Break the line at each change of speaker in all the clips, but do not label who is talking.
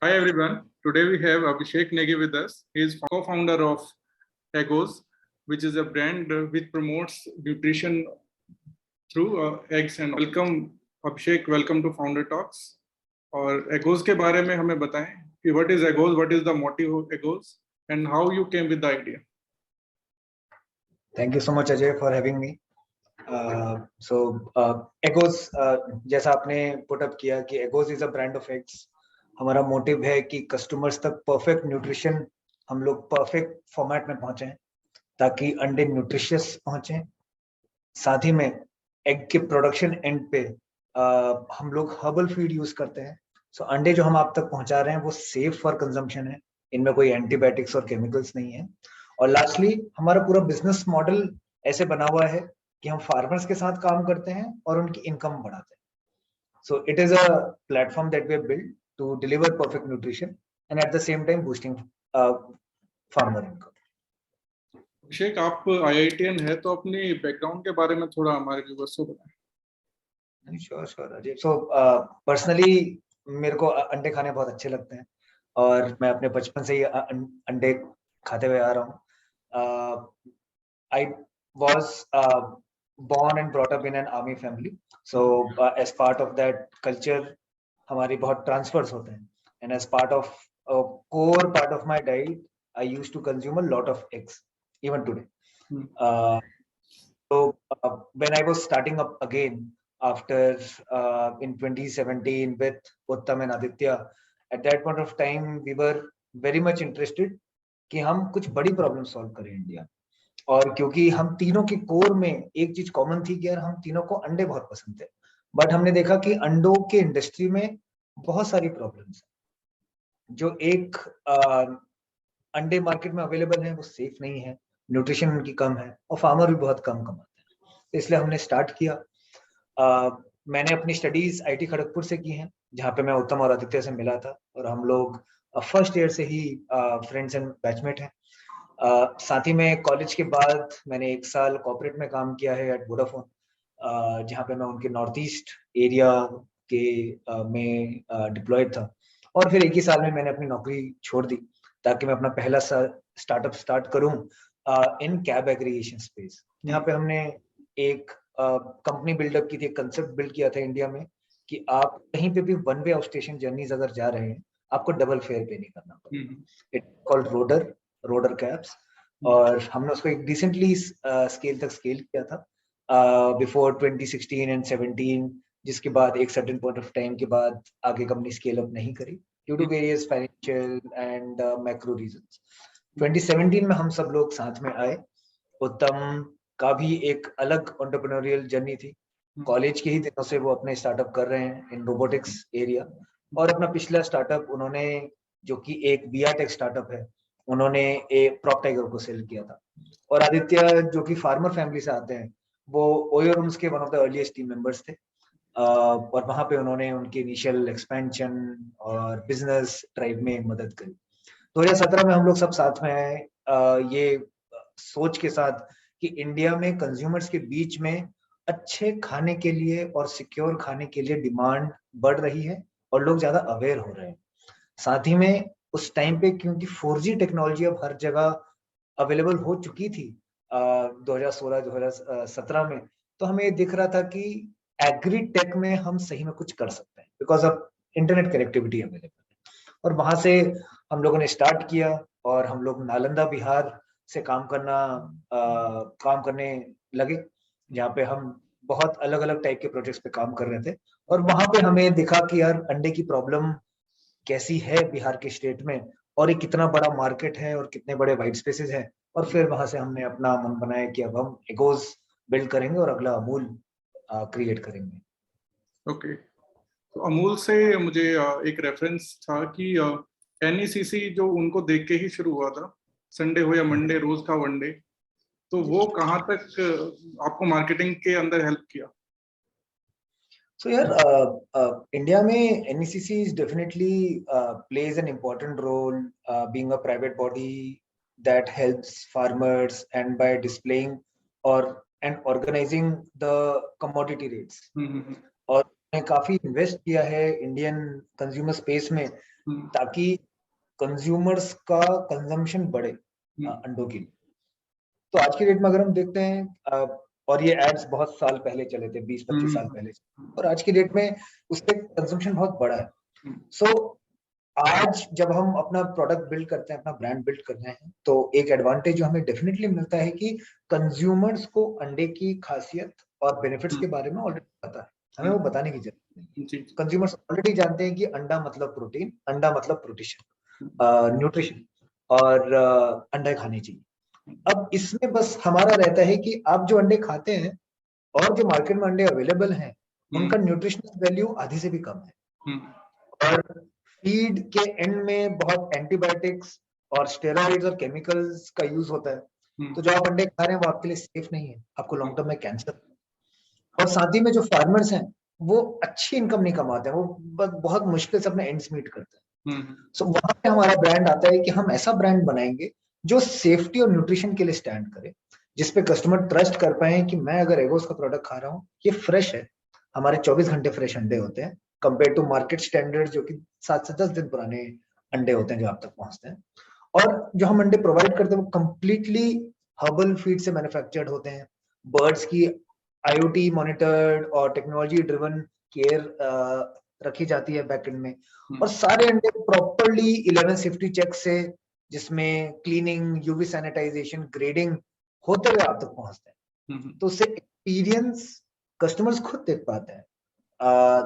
Hi everyone. Today we have Abhishek Negi with us. He is co-founder of Egos, which is a brand which promotes nutrition through eggs. And welcome Abhishek. Welcome to Founder Talks. और Egos के बारे में हमें बताएं कि what is Egos, what is the motive of Egos, and how you came with the idea.
Thank you so much Ajay for having me. Egos, जैसा आपने put up किया कि Egos is a brand of eggs. हमारा motive है कि customers तक perfect nutrition हम लोग परफेक्ट फॉर्मेट में पहुंचे ताकि अंडे न्यूट्रिशियस पहुंचे। साथ ही में एग के प्रोडक्शन एंड पे हम लोग हर्बल फीड यूज करते हैं। सो अंडे जो हम आप तक पहुंचा रहे हैं वो सेफ फॉर कंजम्पशन है, इनमें कोई एंटीबायोटिक्स और केमिकल्स नहीं है। और लास्टली हमारा पूरा बिजनेस मॉडल ऐसे बना हुआ है कि हम फार्मर्स के साथ काम करते हैं और उनकी इनकम बढ़ाते हैं। So it is a platform that we have built to deliver perfect nutrition and at the same time boosting farmer income.
अभिषेक, आप IITian है तो अपनी बैकग्राउंड के बारे में थोड़ा हमारे व्यूअर्स को बताएं।
श्योर अजय। सो पर्सनली मेरे को अंडे खाने बहुत अच्छे लगते हैं और मैं अपने बचपन से ही अंडे खाते हुए आ रहा हूँ। I was born and brought up in an army family, so as part of that culture हमारी बहुत ट्रांसफर्स होते हैं and as part of a core part of my diet I used to consume a lot of eggs even today. When I was starting up again after in 2017 with Uttam and Aditya, at that point of time we were very much interested कि हम कुछ बड़ी problem solve करें India. और क्योंकि हम तीनों के कोर में एक चीज कॉमन थी कि यार हम तीनों को अंडे बहुत पसंद थे, बट हमने देखा कि अंडों के इंडस्ट्री में बहुत सारी प्रॉब्लम्स हैं। जो एक अंडे मार्केट में अवेलेबल है वो सेफ नहीं है, न्यूट्रिशन उनकी कम है और फार्मर भी बहुत कम कमाते हैं। इसलिए हमने स्टार्ट किया। मैंने अपनी स्टडीज आईटी खड़गपुर से की हैं, जहाँ पे मैं उत्तम और आदित्य से मिला था और हम लोग फर्स्ट ईयर से ही फ्रेंड्स एंड बैचमेट हैं। साथ ही में कॉलेज के बाद मैंने 1 साल कॉर्पोरेट में काम किया है एट वोडाफोन, जहाँ पे मैं उनके नॉर्थ ईस्ट एरिया के में डिप्लॉयड था। और फिर 1 ही साल में मैंने अपनी नौकरी छोड़ दी ताकि मैं अपना पहला स्टार्टअप स्टार्ट करूं इन कैब एग्रीगेशन स्पेस। यहाँ पे हमने एक कंपनी बिल्डअप की थी, कंसेप्ट बिल्ड किया था इंडिया में कि आप कहीं पे भी वन वे स्टेशन जर्नीज अगर जा रहे हैं आपको डबल फेयर पे नहीं करना पड़ेगा। It called roader cabs. और हमने उसको एक डिसेंटली स्केल तक स्केल किया था बिफोर 2016 एंड 17, जिसके बाद एक सर्टेन पॉइंट ऑफ टाइम के बाद आगे कंपनी स्केल अप नहीं करी due to various financial and macro reasons. 2017 में हम सब लोग साथ में आए। उत्तम का भी एक अलग एंटरप्रेन्योरियल जर्नी थी। कॉलेज के ही दिनों से वो अपने स्टार्टअप कर रहे हैं इन रोबोटिक्स एरिया, और अपना पिछला स्टार्टअप उन्होंने, जो कि एक बीआरटेक स्टार्टअप है, उन्होंने एक प्रॉप टाइगर को सेल किया था। और आदित्य जो कि फार्मर फैमिली से आते हैं, वो ओयो रूम्स के one of the earliest team members थे। और वहां पे उन्होंने उनके इनिशियल एक्सपेंशन और बिजनेस ड्राइव में मदद करी। 2017 में हम लोग सब साथ में आए ये सोच के साथ कि इंडिया में कंज्यूमर्स के बीच में अच्छे खाने के लिए और सिक्योर खाने के लिए डिमांड बढ़ रही है और लोग ज्यादा अवेयर हो रहे हैं। साथ ही में उस टाइम पे क्योंकि 4G टेक्नोलॉजी अब हर जगह अवेलेबल हो चुकी थी 2016-2017 में, तो हमें ये दिख रहा था कि एग्री टेक में हम सही में कुछ कर सकते हैं because of internet connectivity available है। और वहां से हम लोगों ने स्टार्ट किया और हम लोग नालंदा बिहार से काम करने लगे, जहाँ पे हम बहुत अलग अलग टाइप के प्रोजेक्ट्स पे काम कर रहे थे। और वहां पे हमें दिखा कि यार अंडे की प्रॉब्लम कैसी है बिहार के स्टेट में, और ये कितना बड़ा मार्केट है और कितने बड़े वाइट स्पेसेस हैं। और फिर वहां से हमने अपना मन बनाया कि अब हम एगोज बिल्ड करेंगे और अगला अमूल क्रिएट करेंगे।
ओके, तो अमूल से मुझे एक रेफरेंस था कि NECC जो उनको देख के ही शुरू हुआ था, संडे हो या मंडे रोज का वनडे, तो वो कहाँ तक आपको मार्केटिंग के अंदर हेल्प किया?
So यार इंडिया में NECC is definitely plays an important role being a private body that helps farmers and by displaying or and organizing the commodity rates। और ने काफी इन्वेस्ट किया है इंडियन कंज्यूमर स्पेस में ताकि कंज्यूमर्स का कंजम्पशन बढ़े अंडों की। तो आज की डेट में अगर हम देखते हैं और ये एड्स बहुत साल पहले चले थे, 20-25 साल पहले, और आज की डेट में उसके कंजम्पशन बहुत बड़ा है। सो आज जब हम अपना प्रोडक्ट बिल्ड करते हैं, अपना ब्रांड बिल्ड कर रहे हैं, तो एक एडवांटेज जो हमें डेफिनेटली मिलता है कि कंज्यूमर्स को अंडे की खासियत और बेनिफिट्स के बारे में ऑलरेडी पता है, हमें वो बताने की जरूरत नहीं। कंज्यूमर्स ऑलरेडी जानते हैं कि अंडा मतलब प्रोटीन, अंडा मतलब न्यूट्रिशन और अंडे खाने चाहिए। अब इसमें बस हमारा रहता है कि आप जो अंडे खाते हैं और जो मार्केट में अंडे अवेलेबल हैं, उनका न्यूट्रिशनल वैल्यू आधे से भी कम है। और फीड के एंड में बहुत एंटीबायोटिक्स और स्टेरॉइड्स और केमिकल्स का यूज होता है। तो जो आप अंडे खा रहे हैं वो आपके लिए सेफ नहीं है, आपको लॉन्ग टर्म में कैंसर। और साथ ही में जो फार्मर्स हैं वो अच्छी इनकम नहीं कमाते हैं, वो बहुत मुश्किल से अपने एंड्स मीट करते हैं। सो वहां पे हमारा ब्रांड आता है कि हम ऐसा ब्रांड बनाएंगे जो सेफ्टी और न्यूट्रिशन के लिए स्टैंड करे, जिसपे कस्टमर ट्रस्ट कर पाए कि मैं अगर एगोस का प्रोडक्ट खा रहा हूँ, ये फ्रेश है, हमारे 24 घंटे फ्रेश अंडे होते हैं कंपेयर टू मार्केट स्टैंडर्ड जो कि 7 से 10 दिन पुराने अंडे होते हैं जो आप तक पहुंचते हैं। और जो हम अंडे प्रोवाइड करते हैं वो कंप्लीटली हर्बल फीड से मैन्युफैक्चर्ड होते हैं। बर्ड्स की IoT मॉनिटर्ड और टेक्नोलॉजी ड्रिवन केयर रखी जाती है बैकएंड में, और सारे अंडे प्रॉपर्ली 11 सेफ्टी चेक से, जिसमें क्लीनिंग, यूवी सैनिटाइजेशन, ग्रेडिंग होते हुए आप तक पहुंचते हैं। तो उससे एक्सपीरियंस कस्टमर्स खुद देख पाते हैं।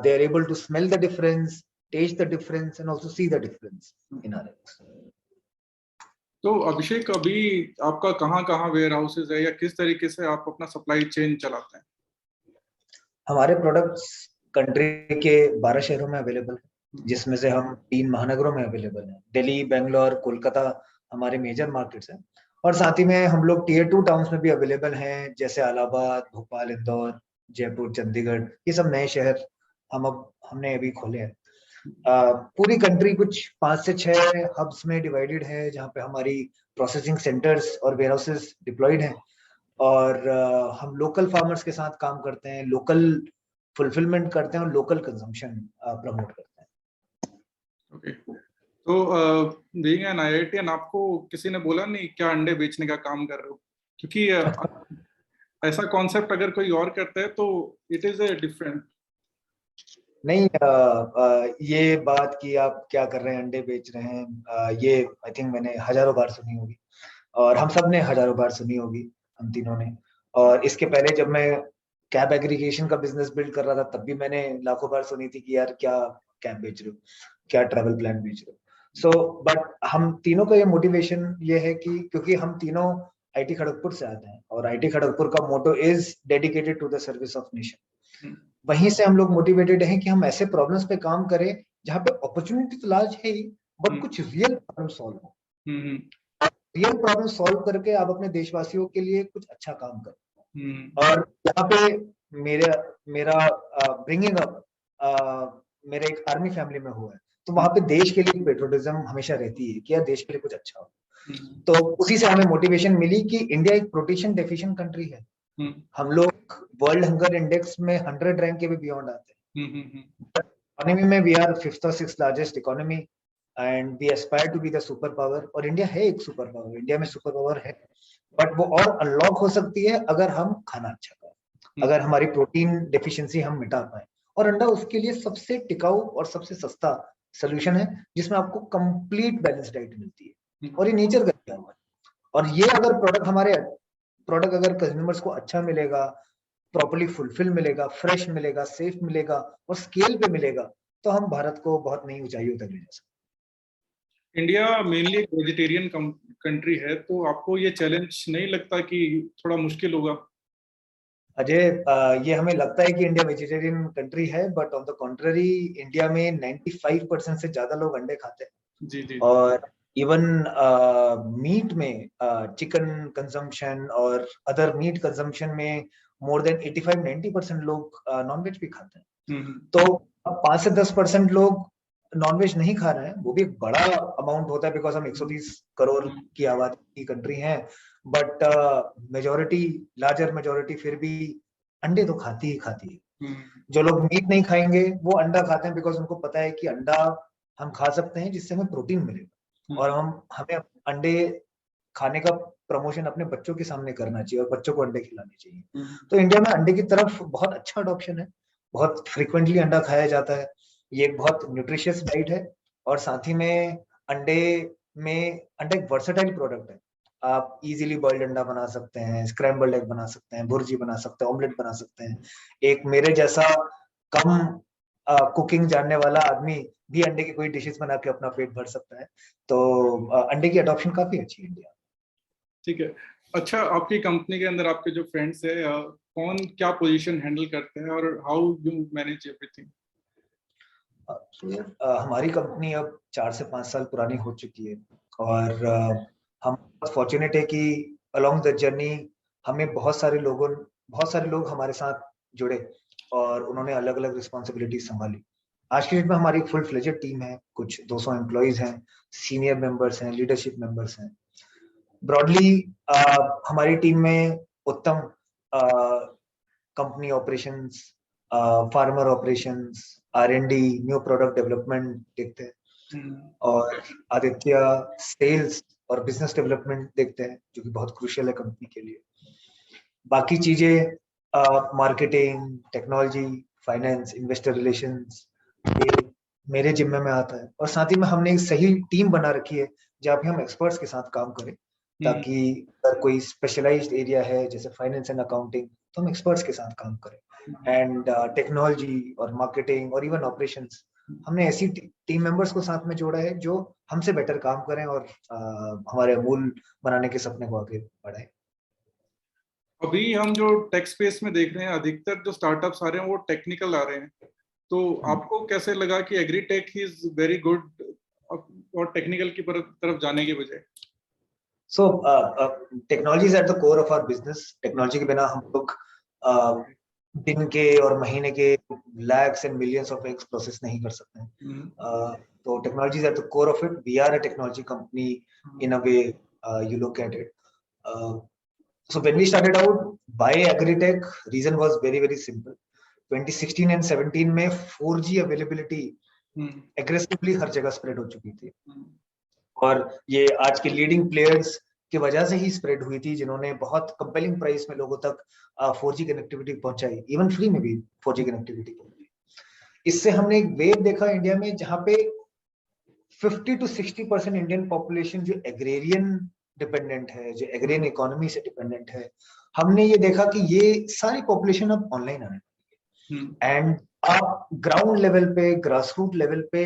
They are able to smell the difference, taste the difference, and also see the difference in our eggs.
तो अभिषेक, अभी आपका कहाँ वेयर हाउसेज है या किस तरीके से आप अपना सप्लाई चेन चलाते हैं?
हमारे प्रोडक्ट्स कंट्री के 12 शहरों में अवेलेबल है, जिसमें से हम 3 महानगरों में अवेलेबल हैं। दिल्ली, बेंगलोर, कोलकाता हमारे मेजर मार्केट्स हैं, और साथ ही में हम लोग टियर 2 टाउन्स में भी अवेलेबल हैं, जैसे इलाहाबाद, भोपाल, इंदौर, जयपुर, चंडीगढ़। ये सब नए शहर हमने अभी खोले हैं। पूरी कंट्री कुछ 5 से 6 हब्स में डिवाइडेड है, जहाँ पे हमारी प्रोसेसिंग सेंटर्स और वेयर हाउसेस डिप्लॉयड हैं, और हम लोकल फार्मर्स के साथ काम करते हैं, लोकल फुलफिलमेंट करते हैं और लोकल कंजम्पशन प्रमोट करते हैं।
ओके, तो बीइंग एन IITian, आपको किसी ने बोला नहीं क्या अंडे बेचने का काम कर रहे हो? क्योंकि ऐसा कॉन्सेप्ट अगर कोई और करता है तो इट इज ए डिफरेंट।
नहीं, ये बात कि आप क्या कर रहे हैं, अंडे बेच रहे हैं, ये आई थिंक मैंने हजारों बार सुनी होगी, और हम सब ने हजारों बार सुनी होगी, हम तीनों ने। और इसके पहले जब मैं कैब एग्रीगेशन का बिजनेस बिल्ड कर रहा था, तब भी मैंने लाखों बार सुनी थी कि यार क्या कैब बेच रहे हो, क्या ट्रैवल प्लान बेच रहे हो। सो बट हम तीनों का ये मोटिवेशन ये है कि क्योंकि हम तीनों IIT खड़गपुर से आते हैं, और IIT खड़गपुर का motto is dedicated to the service of nation. वहीं से हम लोग मोटिवेटेड हैं कि हम ऐसे प्रॉब्लम्स पे काम करें जहाँ पे अपॉर्चुनिटी तो लार्ज है ही, बट कुछ रियल प्रॉब्लम सॉल्व हो। रियल प्रॉब्लम सॉल्व करके आप अपने देशवासियों के लिए कुछ अच्छा काम करें। और यहाँ पे मेरा ब्रिंगिंग अप मेरे एक आर्मी फैमिली में हुआ है, तो वहां पे देश के लिए पेट्रोटिज्म हमेशा रहती है कि यार देश के लिए कुछ अच्छा हो। तो उसी से हमें मोटिवेशन मिली कि इंडिया एक प्रोटीन डेफिशिएंट कंट्री है। हम लोग वर्ल्ड हंगर इंडेक्स में 100 रैंक के भी बियॉन्ड आते हैं। इकोनॉमी में वी आर 5th और 6th largest economy, and we aspire to be the super power. और इंडिया है एक सुपर पावर, इंडिया में सुपर पावर है, बट वो और अनलॉक हो सकती है अगर हम खाना अच्छा करें, अगर हमारी प्रोटीन डेफिशिएंसी हम मिटा पाए। और अंडा उसके लिए सबसे टिकाऊ और सबसे सस्ता सोल्यूशन है, जिसमें आपको कंप्लीट बैलेंस डाइट मिलती है, और ये नेचर का दिया हुआ है। और ये अगर प्रोडक्ट अगर कंज्यूमर्स को अच्छा मिलेगा, प्रॉपर्ली फुलफिल मिलेगा, फ्रेश मिलेगा, सेफ मिलेगा और स्केल पे मिलेगा, तो हम भारत को बहुत नई ऊंचाइयों तक ले जा सकते।
इंडिया मेनली एक वेजिटेरियन कंट्री है, तो आपको ये चैलेंज नहीं लगता कि थोड़ा मुश्किल होगा?
अजय, ये हमें लगता है कि इंडिया वेजिटेरियन कंट्री है, but on the contrary India में 95% से ज्यादा लोग अंडे खाते हैं।
जी।
और इवन मीट में चिकन कंजम्पशन और अदर मीट कंजम्पशन में मोर देन 85-90% लोग नॉनवेज भी खाते हैं। तो अब 5 से 10% लोग नॉनवेज नहीं खा रहे हैं, वो भी एक बड़ा अमाउंट होता है, बिकॉज हम 130 करोड़ की आबादी की कंट्री है। बट मेजोरिटी, लार्जर मेजोरिटी फिर भी अंडे तो खाती ही खाती है। जो लोग मीट नहीं खाएंगे वो अंडा खाते हैं, बिकॉज उनको पता है कि अंडा हम खा सकते हैं जिससे हमें प्रोटीन मिलेगा, और हमें अंडे खाने का प्रमोशन अपने बच्चों के सामने करना चाहिए और बच्चों को अंडे खिलाने चाहिए। तो इंडिया में अंडे की तरफ बहुत अच्छा अडॉप्शन है, बहुत फ्रिक्वेंटली अंडा खाया जाता है, ये एक बहुत न्यूट्रिशियस डाइट है, और साथ ही में अंडे अंडा एक वर्सेटाइल प्रोडक्ट है। आप इजीली बॉइल्ड अंडा बना सकते हैं, स्क्रैम्बल्ड एग बना सकते हैं, भुर्जी बना सकते हैं, ऑमलेट बना सकते हैं। एक मेरे जैसा कम कुकिंग जानने वाला आदमी भी अंडे की कोई डिशेस बना के अपना पेट भर सकता है। तो अंडे की अडॉप्शन काफी अच्छी है इंडिया।
ठीक है। अच्छा, आपकी कंपनी के अंदर आपके जो फ्रेंड्स है, कौन क्या पोजीशन हैंडल करते हैं और हाउ यू मैनेज एवरीथिंग?
हमारी कंपनी अब 4 से 5 साल पुरानी हो चुकी है, और हम बहुत फॉर्चुनेट है कि अलोंग द जर्नी हमें बहुत सारे लोग हमारे साथ जुड़े और उन्होंने अलग अलग रिस्पॉन्सिबिलिटी संभाली। आज की डेट में हमारी फुल फ्लेजेड टीम है, कुछ 200 एम्प्लॉइज हैं, सीनियर मेंबर्स हैं, लीडरशिप मेंबर्स हैं। ब्रॉडली हमारी टीम में उत्तम company operations, farmer operations, R&D, new product development देखते हैं, और आदित्य सेल्स और बिजनेस डेवलपमेंट देखते हैं, जो कि बहुत क्रूशियल है कंपनी के लिए। बाकी चीजें marketing, technology, finance, investor relations, ये मेरे जिम्मे में आता है। और साथ ही में हमने एक सही टीम बना रखी है जहाँ पे हम एक्सपर्ट्स के साथ काम करें, ताकि अगर कोई स्पेशलाइज्ड एरिया है जैसे फाइनेंस एंड अकाउंटिंग, तो हम एक्सपर्ट्स के साथ काम करें। एंड टेक्नोलॉजी और मार्केटिंग और इवन ऑपरेशंस, हमने ऐसी टीम मेंबर्स को साथ में जोड़ा है जो हमसे बेटर काम करें और हमारे अमूल बनाने के सपने को आगे बढ़ाएं।
अभी हम जो टेक स्पेस में देख रहे हैं, अधिकतर जो स्टार्टअप्स आ रहे हैं वो टेक्निकल आ रहे हैं, तो आपको कैसे लगा कि एग्रीटेक इज वेरी गुड और टेक्निकल की तरफ जाने के बजाय?
So technology is at the core of our business. Technology के बिना हम लोग दिन के और महीने के lakhs and millions of eggs process नहीं कर सकते हैं। तो technology is at the core of it. We are a technology company in a way you look at it. So when we started out, why Agritech? Reason was very simple. 2016 and 17 में 4G availability aggressively हर जगह spread हो चुकी थी, और ये आज के leading players की वजह से ही स्प्रेड हुई थी, जिन्होंने बहुत कंपेलिंग प्राइस में लोगों तक 4G कनेक्टिविटी पहुंचाई, इवन फ्री में भी 4G कनेक्टिविटी पहुंचाई। इससे हमने एक वेव देखा इंडिया में जहां पे 50 to 60% इंडियन पॉपुलेशन जो एग्रेरियन डिपेंडेंट है, जो एग्रेरियन इकोनॉमी से डिपेंडेंट है, हमने ये देखा कि ये सारी पॉपुलेशन अब ऑनलाइन आने लगी है। एंड आप ग्राउंड लेवल पे, ग्रास रूट लेवल पे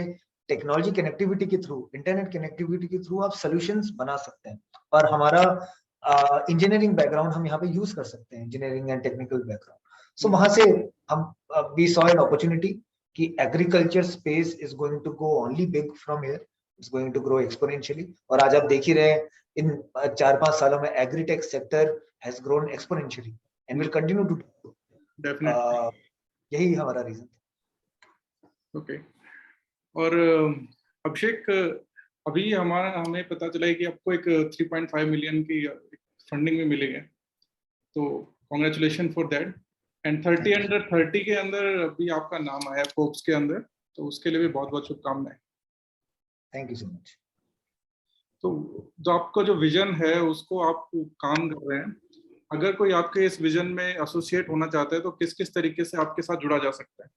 टेक्नोलॉजी कनेक्टिविटी के थ्रू, इंटरनेट कनेक्टिविटी के थ्रू आप सॉल्यूशंस बना सकते हैं, और हमारा इंजीनियरिंग बैकग्राउंड हम यहाँ पे यूज कर सकते हैं, engineering and technical background. So वहां से हम वी सॉ एन अपॉर्चुनिटी कि agriculture space is going to go only big from here, it's going to grow exponentially. और आज आप देख ही रहे हैं इन 4-5 सालों में agritech sector has grown exponentially and will continue to definitely. यही हमारा रीजन था।
ओके। और अभिषेक, अभी हमें पता चला है कि आपको एक 3.5 मिलियन की फंडिंग में मिली है, तो congratulation for that. And 30 under 30 के अंदर अभी आपका नाम आया फोर्ब्स के अंदर, तो उसके लिए भी बहुत बहुत शुभकामनाएं।
Thank you so much.
तो जो आपका जो विजन है उसको आप काम कर रहे हैं, अगर कोई आपके इस विजन में एसोसिएट होना चाहता है तो किस किस तरीके से आपके साथ जुड़ा जा सकता है?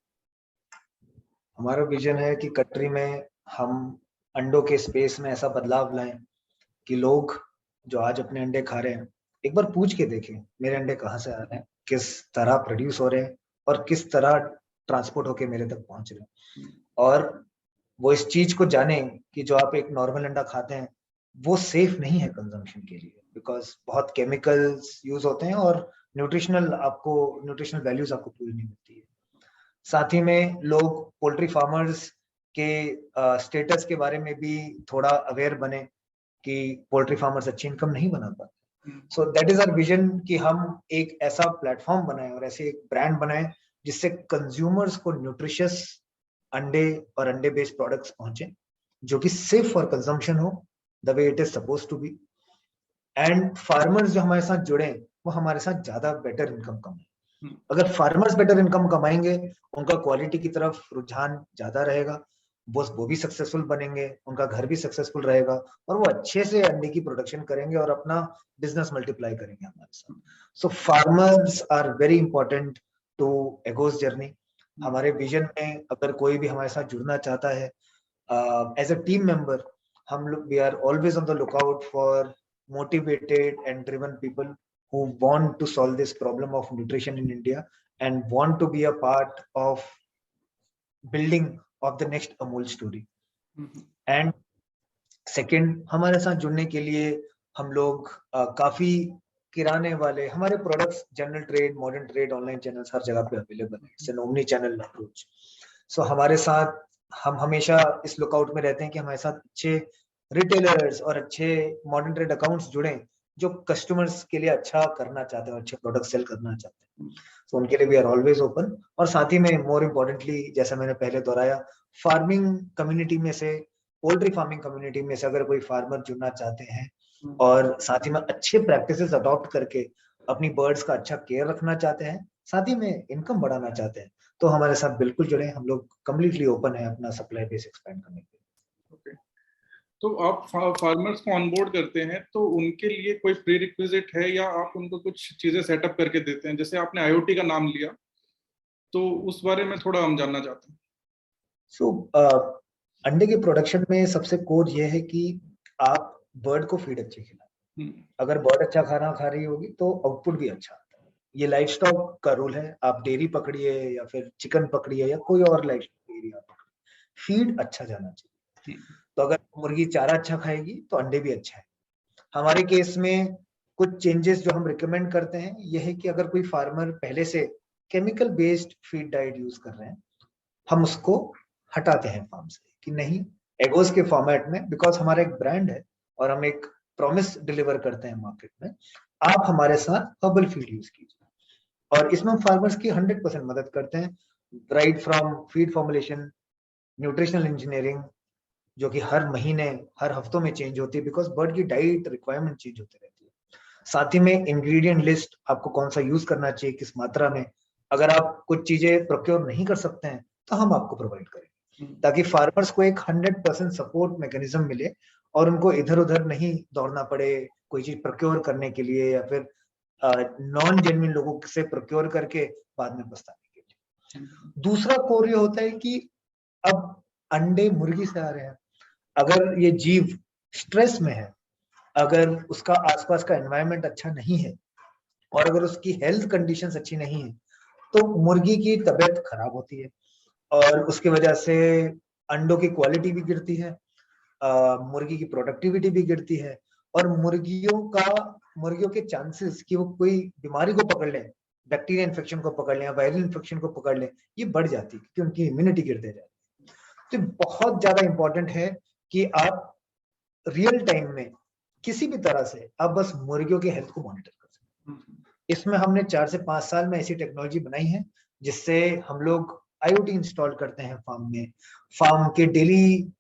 हमारा विजन है कि कंट्री में हम अंडों के स्पेस में ऐसा बदलाव लाएं कि लोग जो आज अपने अंडे खा रहे हैं एक बार पूछ के देखें मेरे अंडे कहाँ से आ रहे हैं, किस तरह प्रोड्यूस हो रहे हैं और किस तरह ट्रांसपोर्ट होके मेरे तक पहुंच रहे हैं, और वो इस चीज को जाने कि जो आप एक नॉर्मल अंडा खाते हैं वो सेफ नहीं है कंजम्पशन के लिए, बिकॉज बहुत केमिकल्स यूज होते हैं और न्यूट्रिशनल वैल्यूज आपको पूरी नहीं मिलती है। साथ ही में लोग पोल्ट्री फार्मर्स के स्टेटस के बारे में भी थोड़ा अवेयर बने कि पोल्ट्री फार्मर्स अच्छी इनकम नहीं बना पाते। So that is our vision कि हम एक ऐसा प्लेटफॉर्म बनाएं और ऐसे एक ब्रांड बनाएं जिससे कंज्यूमर्स को न्यूट्रिशियस अंडे और अंडे बेस्ड प्रोडक्ट्स पहुंचे जो कि सेफ फॉर कंजम्पशन हो, the way it is suppose to be. And farmers जो हमारे साथ जुड़े वो हमारे साथ ज्यादा बेटर इनकम कमाएं। अगर फार्मर्स बेटर इनकम कमाएंगे, उनका क्वालिटी की तरफ रुझान ज्यादा रहेगा, वो भी सक्सेसफुल बनेंगे, उनका घर भी सक्सेसफुल रहेगा और वो अच्छे से अंडे की प्रोडक्शन करेंगे और अपना बिजनेस मल्टीप्लाई करेंगे हमारे साथ। So farmers are very important to एगोज जर्नी। हमारे विजन में अगर कोई भी हमारे साथ जुड़ना चाहता है एज अ टीम मेंबर, हम लोग we are always on the lookout for motivated and driven people who want to solve this problem of nutrition in India and want to be a part of building of the next Amul story. And second, हमारे साथ जुड़ने के लिए हम लोग काफी किराने वाले हमारे products general trade, modern trade, online channels हर जगह पे अवेलेबल है। It's an omni channel approach. So हमारे साथ हम हमेशा इस लुकआउट में रहते हैं कि हमारे साथ अच्छे रिटेलर्स और अच्छे मॉडर्न ट्रेड अकाउंट्स जुड़े जो कस्टमर्स के लिए अच्छा करना चाहते हैं और अच्छे प्रोडक्ट सेल करना चाहते हैं। सो उनके लिए वी आर ऑलवेज ओपन। और साथ ही में मोर इम्पोर्टेंटली, जैसा मैंने पहले दोहराया, फार्मिंग कम्युनिटी में से, पोल्ट्री फार्मिंग कम्युनिटी में से अगर कोई फार्मर जुड़ना चाहते हैं और साथ ही में अच्छे प्रैक्टिसेस अडॉप्ट करके अपनी बर्ड्स का अच्छा केयर रखना चाहते हैं, साथ ही में इनकम बढ़ाना चाहते हैं, तो हमारे साथ बिल्कुल जुड़े। हम लोग कम्प्लीटली ओपन है अपना सप्लाई बेस एक्सपेंड करने के लिए।
ओके, तो आप फार्मर्स को ऑनबोर्ड करते हैं तो उनके लिए कोई प्री रिक्विजिट है या आप उनको कुछ चीजें सेटअप करके देते हैं? जैसे आपने आईओटी का नाम लिया, तो उस बारे में थोड़ा हम जानना चाहते हैं।
सो अंडे के प्रोडक्शन में सबसे कोर ये है कि आप बर्ड को फीड अच्छी खिलाएं। अगर बर्ड अच्छा खाना खा रही होगी तो आउटपुट भी अच्छा आता है। ये लाइफ स्टॉक का रूल है। आप डेयरी पकड़िए या फिर चिकन पकड़िए या कोई और लाइफ स्टॉक एरिया पकड़िए, फीड अच्छा जाना चाहिए। तो अगर मुर्गी चारा अच्छा खाएगी तो अंडे भी अच्छा है। हमारे केस में कुछ चेंजेस जो हम रिकमेंड करते हैं ये है कि अगर कोई फार्मर पहले से chemical based feed diet use कर रहे हैं, हम उसको हटाते हैं फार्म से कि नहीं, एगोज के फॉर्मेट में, बिकॉज हमारा एक ब्रांड है और हम एक प्रॉमिस डिलीवर करते हैं मार्केट में, आप हमारे साथ हर्बल फीड यूज कीजिए। और इसमें हम फार्मर्स की 100% मदद करते हैं, right from feed formulation, nutritional engineering जो कि हर महीने हर हफ्तों में चेंज होती है बिकॉज बर्ड की डाइट रिक्वायरमेंट चेंज होती रहती है। साथ ही में इंग्रेडिएंट लिस्ट, आपको कौन सा यूज करना चाहिए, किस मात्रा में। अगर आप कुछ चीजें प्रोक्योर नहीं कर सकते हैं तो हम आपको प्रोवाइड करेंगे ताकि फार्मर्स को एक 100% सपोर्ट मैकेनिज्म मिले और उनको इधर उधर नहीं दौड़ना पड़े कोई चीज प्रोक्योर करने के लिए या फिर नॉन जेन्युइन लोगों से प्रोक्योर करके बाद में पछताने के लिए। दूसरा कोर ये होता है कि अब अंडे मुर्गी से आ रहे हैं, अगर ये जीव स्ट्रेस में है, अगर उसका आसपास का एनवायरनमेंट अच्छा नहीं है और अगर उसकी हेल्थ कंडीशंस अच्छी नहीं है तो मुर्गी की तबीयत खराब होती है और उसकी वजह से अंडों की क्वालिटी भी गिरती है, मुर्गी की प्रोडक्टिविटी भी गिरती है और मुर्गियों के चांसेस कि वो कोई बीमारी को पकड़ ले, बैक्टीरिया इन्फेक्शन को पकड़ ले या वायरल इन्फेक्शन को पकड़ ले, ये बढ़ जाती है क्योंकि उनकी इम्यूनिटी गिरते जाती है। तो बहुत ज्यादा इंपॉर्टेंट है कि आप रियल टाइम में किसी भी तरह से आप बस मुर्गियों की हेल्थ को मॉनिटर कर सकते। इसमें हमने 4 से 5 साल में ऐसी टेक्नोलॉजी बनाई है जिससे हम लोग IoT इंस्टॉल करते हैं फार्म में, फार्म के डेली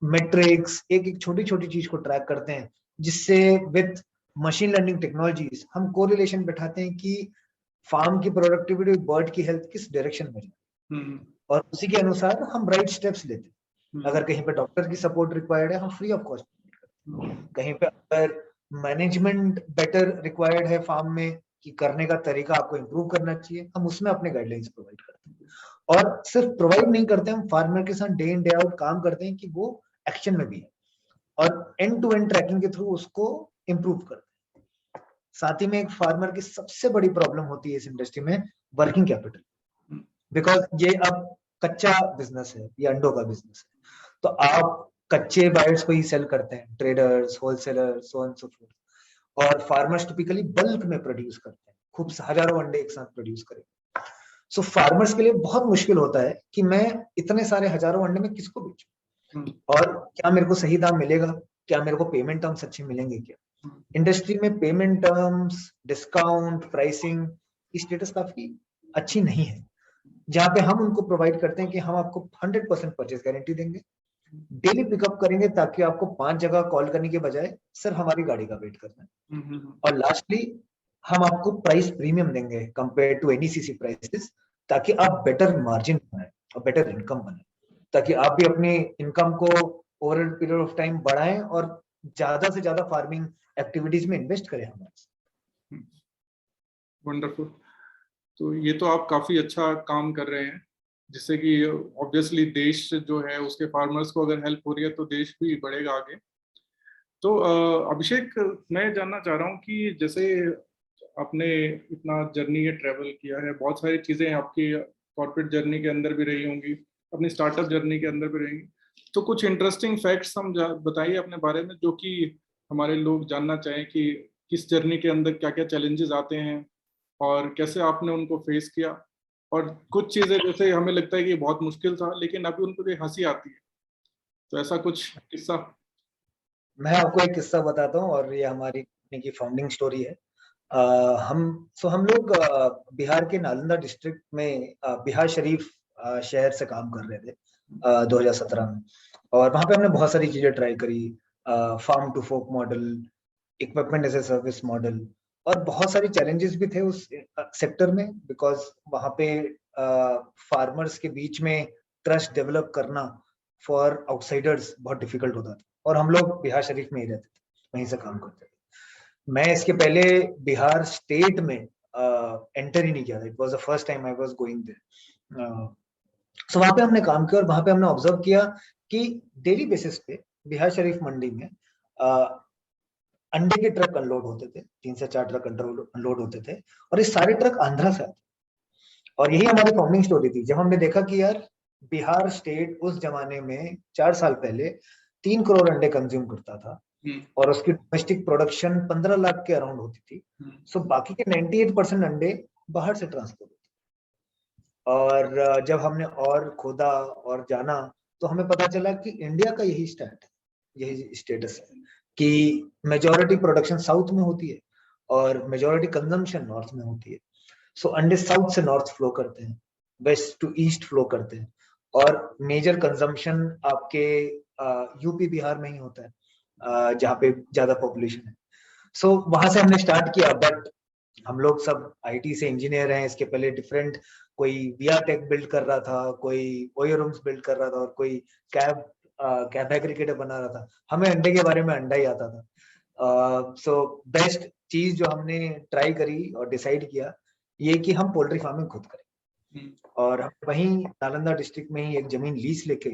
मेट्रिक्स, एक एक छोटी छोटी चीज को ट्रैक करते हैं, जिससे विद मशीन लर्निंग टेक्नोलॉजीज हम कोरिलेशन बैठाते हैं कि फार्म की प्रोडक्टिविटी, बर्ड की हेल्थ किस डायरेक्शन में जाए और उसी के अनुसार हम राइट स्टेप्स लेते हैं। अगर कहीं पे डॉक्टर की सपोर्ट रिक्वायर्ड है, हम फ्री ऑफ कॉस्ट कहीं पे अगर मैनेजमेंट बेटर रिक्वायर्ड है फार्म में कि करने का तरीका आपको इंप्रूव करना चाहिए, हम उसमें अपने गाइडलाइंस प्रोवाइड करते हैं। और सिर्फ प्रोवाइड नहीं करते, हम फार्मर के साथ डे इन डे आउट काम करते हैं कि वो एक्शन में भी है और एंड टू एंड ट्रैकिंग के थ्रू उसको इंप्रूव करते हैं। साथ ही में एक फार्मर की सबसे बड़ी प्रॉब्लम होती है इस इंडस्ट्री में वर्किंग कैपिटल, बिकॉज ये अब कच्चा बिजनेस है, ये अंडों का बिजनेस है, तो आप कच्चे बायर्स को ही सेल करते हैं, traders, wholesalers, so on so fourth, और फार्मर्स टिपिकली बल्क में प्रोड्यूस करते हैं, खूब हजारों अंडे एक साथ प्रोड्यूस करें। सो फार्मर्स के लिए बहुत मुश्किल होता है कि मैं इतने सारे हजारों अंडे में किसको बेचूं और क्या मेरे को सही दाम मिलेगा, क्या मेरे को पेमेंट टर्म्स अच्छे मिलेंगे। क्या इंडस्ट्री में पेमेंट टर्म्स, डिस्काउंट, प्राइसिंग की स्टेटस काफी अच्छी नहीं है, जहां पे हम उनको प्रोवाइड करते हैं कि हम आपको 100% परचेज गारंटी देंगे, डेली पिकअप करेंगे ताकि आपको 5 जगह कॉल करने के बजाय सिर्फ हमारी गाड़ी का वेट करना है। और लास्टली हम आपको प्राइस प्रीमियम देंगे compare to any CC prices, ताकि आप बेटर मार्जिन बनाए और बेटर इनकम बनाए। ताकि आप भी अपनी इनकम को ओवर पीरियड ऑफ टाइम बढ़ाएं और ज्यादा से ज्यादा फार्मिंग एक्टिविटीज में इन्वेस्ट करें हमारे।
वंडरफुल। तो ये तो आप काफी अच्छा काम कर रहे हैं, जिससे कि ऑब्वियसली देश जो है उसके फार्मर्स को अगर हेल्प हो रही है तो देश भी बढ़ेगा आगे। तो अभिषेक, मैं जानना चाह रहा हूँ कि जैसे आपने इतना जर्नी ये ट्रेवल किया है, बहुत सारी चीजें आपकी कॉर्पोरेट जर्नी के अंदर भी रही होंगी, अपनी स्टार्टअप जर्नी के अंदर भी रहेंगी, तो कुछ इंटरेस्टिंग फैक्ट्स हम बताइए अपने बारे में, जो कि हमारे लोग जानना चाहें कि किस जर्नी के अंदर क्या क्या चैलेंजेस आते हैं और कैसे आपने उनको फेस किया, और कुछ चीजें जैसे हमें लगता है कि बहुत मुश्किल था लेकिन अभी उनको भी हंसी आती है, तो ऐसा कुछ किस्सा।
मैं आपको एक किस्सा बताता हूँ और ये हमारी कंपनी की फाउंडिंग स्टोरी है। हम लोग बिहार के नालंदा डिस्ट्रिक्ट में बिहार शरीफ शहर से काम कर रहे थे 2017 में। और वहां पे हमने बहुत सारी चीजें ट्राई करी, farm to fork model, equipment as a service model, और बहुत सारी चैलेंजेस भी थे उस सेक्टर में, बिकॉज वहां पे फार्मर्स के बीच में ट्रस्ट डेवलप करना फॉर आउटसाइडर्स बहुत डिफिकल्ट होता था। और हम लोग बिहार शरीफ में ही रहते थे, वहीं से काम करते थे। मैं इसके पहले बिहार स्टेट में एंटर ही नहीं किया था। It was the first time I was going there. So वहां पे हमने काम किया और वहां पे हमने ऑब्जर्व किया कि डेली बेसिस पे बिहार शरीफ मंडी में अंडे के ट्रक अनलोड होते थे, 3 से 4 ट्रक अनलोड होते थे, और ये सारे ट्रक आंध्रा से आते। और यही हमारी फाउंडिंग स्टोरी थी, जब हमने देखा कि यार बिहार स्टेट उस जमाने में 4 साल पहले 3 करोड़ अंडे कंज्यूम करता था और उसकी डोमेस्टिक प्रोडक्शन 15 लाख के अराउंड होती थी। सो बाकी के 98% अंडे बाहर से ट्रांसपोर्ट होते। और जब हमने और खोदा और जाना तो हमें पता चला कि इंडिया का यही यही स्टेटस है कि मेजॉरिटी प्रोडक्शन साउथ में होती है और मेजॉरिटी कंजम्पशन नॉर्थ में होती है। सो अंडे साउथ से नॉर्थ फ्लो करते हैं, वेस्ट टू ईस्ट फ्लो करते हैं, और मेजर कंजम्पशन आपके यूपी बिहार में ही होता है जहाँ पे ज्यादा पॉपुलेशन है। सो वहां से हमने स्टार्ट किया, बट हम लोग सब आईटी से इंजीनियर हैं। इसके पहले डिफरेंट, कोई वीआर टेक बिल्ड कर रहा था, कोई ओयो रूम्स बिल्ड कर रहा था, और कोई कैब कैब एग्रीगेटर बना रहा था। हमें अंडे के बारे में अंडा ही आता था। सो बेस्ट चीज जो हमने ट्राई करी और डिसाइड किया ये कि हम पोल्ट्री फार्मिंग खुद करें। और हम वहीं नालंदा डिस्ट्रिक्ट में ही एक जमीन लीज लेके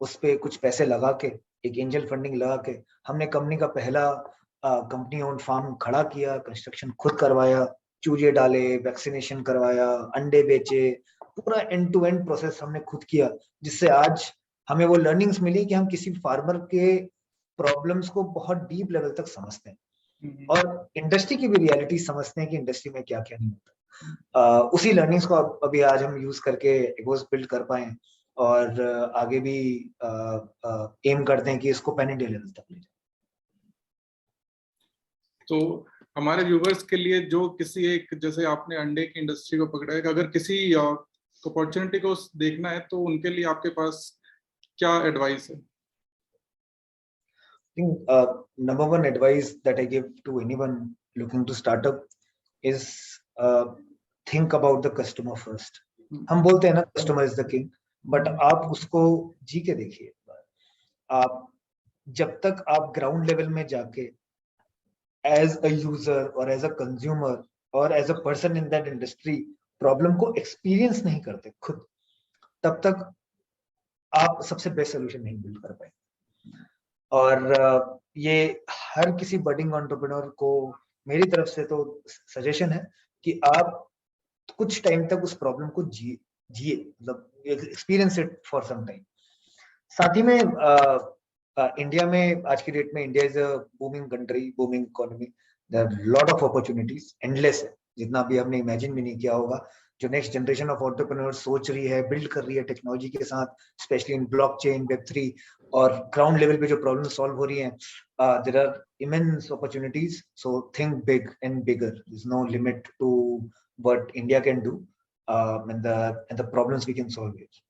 उस पे कुछ पैसे लगा के, एक एंजल फंडिंग लगा के, हमने कंपनी का पहला कंपनी ओन फार्म खड़ा किया, कंस्ट्रक्शन खुद करवाया, चूजे डाले, वैक्सीनेशन करवाया, अंडे बेचे, पूरा एंड टू एंड प्रोसेस हमने खुद किया, जिससे आज हमें वो लर्निंग्स मिली कि हम किसी फार्मर के प्रॉब्लम्स को बहुत डीप लेवल तक समझते हैं और इंडस्ट्री की भी रियलिटी समझते हैं कि इंडस्ट्री में क्या क्या नहीं होता। उसी लर्निंग्स को अभी आज हम यूज करके एगोस बिल्ड कर पाए और आगे भी एम करते हैं कि इसको पैन इंडिया लेवल तक ले जाए।
तो हमारे व्यूवर्स के लिए जो किसी एक, जैसे आपने अंडे की इंडस्ट्री को पकड़ा है, अगर किसी अपॉर्चुनिटी को देखना है तो उनके लिए आपके पास क्या एडवाइस है?
I think number one advice that I give to anyone looking to start up is think about the customer first. हम बोलते हैं ना customer is the king, but आप उसको जी के देखिए। आप जब तक आप ग्राउंड लेवल में जाके एज अ यूजर और एज अ कंज्यूमर और as a person in that industry problem को एक्सपीरियंस नहीं करते खुद, तब तक आप सबसे बेस्ट सोल्यूशन नहीं बिल्ड कर पाए। और ये हर किसी बडिंग एंटरप्रेन्योर को मेरी तरफ से तो सजेशन है कि आप कुछ टाइम तक उस प्रॉब्लम को जिए, मतलब experience it for some time. साथ ही में इंडिया में आज की डेट में India is a booming country, booming economy, there are lot of opportunities, endless है, जितना भी हमने इमेजिन भी नहीं किया होगा। जो नेक्स्ट जनरेशन ऑफ एंटरप्रेन्योर्स सोच रही है, बिल्ड कर रही है टेक्नोलॉजी के साथ, स्पेशली इन ब्लॉकचेन, वेब3, और ग्राउंड लेवल पे जो प्रॉब्लम सॉल्व हो रही हैं, there are immense opportunities. So think big and bigger, there is no limit to what India can do and the problems we can solve it.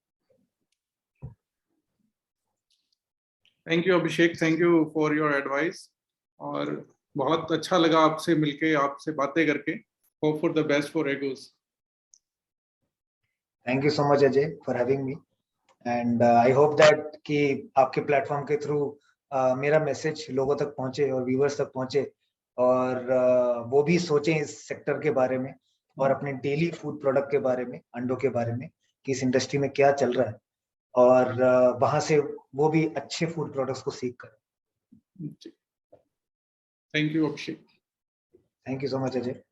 Thank you Abhishek, thank you for your advice, और बहुत अच्छा लगा आपसे मिलके, आपसे बातें करके। Hope for the best for Eggoz.
Thank you so much, Ajay, for having me, and I hope that कि आपके प्लेटफॉर्म के थ्रू मेरा मैसेज लोगों तक पहुंचे और व्यूअर्स तक पहुंचे, और वो भी सोचें इस सेक्टर के बारे में और अपने डेली फूड प्रोडक्ट के बारे में, अंडों के बारे में कि इस इंडस्ट्री में क्या चल रहा है, और वहां से वो भी अच्छे फूड प्रोडक्ट्स को सीख करें।
Thank you Abhishek.
Thank you so much Ajay.